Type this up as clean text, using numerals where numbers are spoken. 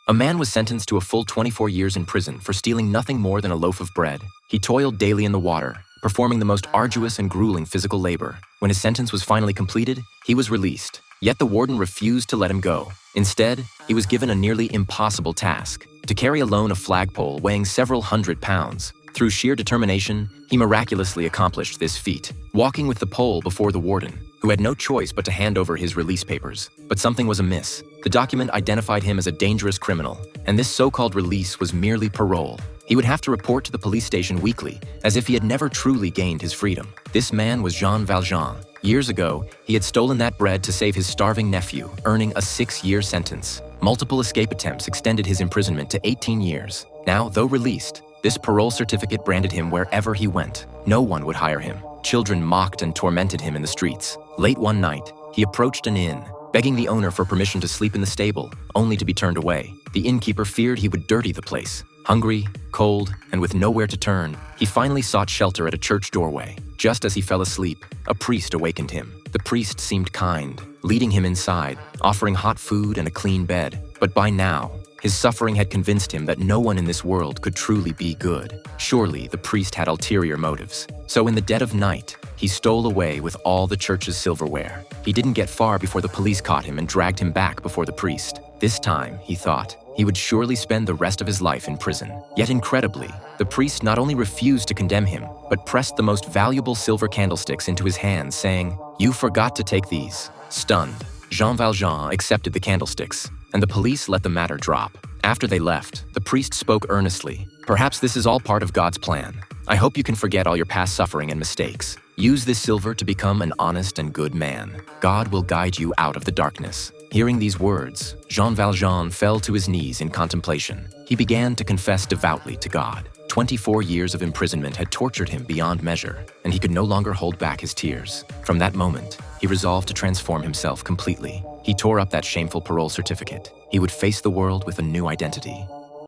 A man was sentenced to a full 24 years in prison for stealing nothing more than a loaf of bread. He toiled daily in the water, performing the most arduous and grueling physical labor. When his sentence was finally completed, he was released. Yet the warden refused to let him go. Instead, he was given a nearly impossible task: to carry alone a flagpole weighing several hundred pounds. Through sheer determination, he miraculously accomplished this feat, walking with the pole before the warden, who had no choice but to hand over his release papers. But something was amiss. The document identified him as a dangerous criminal, and this so-called release was merely parole. He would have to report to the police station weekly, as if he had never truly gained his freedom. This man was Jean Valjean. Years ago, he had stolen that bread to save his starving nephew, earning a 6-year sentence. Multiple escape attempts extended his imprisonment to 18 years. Now, though released, this parole certificate branded him wherever he went. No one would hire him. Children mocked and tormented him in the streets. Late one night, he approached an inn, begging the owner for permission to sleep in the stable, only to be turned away. The innkeeper feared he would dirty the place. Hungry, cold, and with nowhere to turn, he finally sought shelter at a church doorway. Just as he fell asleep, a priest awakened him. The priest seemed kind, leading him inside, offering hot food and a clean bed. But by now, his suffering had convinced him that no one in this world could truly be good. Surely, the priest had ulterior motives. So in the dead of night, he stole away with all the church's silverware. He didn't get far before the police caught him and dragged him back before the priest. This time, he thought, he would surely spend the rest of his life in prison. Yet incredibly, the priest not only refused to condemn him, but pressed the most valuable silver candlesticks into his hands, saying, "You forgot to take these." Stunned, Jean Valjean accepted the candlesticks, and the police let the matter drop. After they left, the priest spoke earnestly. "Perhaps this is all part of God's plan. I hope you can forget all your past suffering and mistakes. Use this silver to become an honest and good man. God will guide you out of the darkness." Hearing these words, Jean Valjean fell to his knees in contemplation. He began to confess devoutly to God. 24 years of imprisonment had tortured him beyond measure, and he could no longer hold back his tears. From that moment, he resolved to transform himself completely. He tore up that shameful parole certificate. He would face the world with a new identity.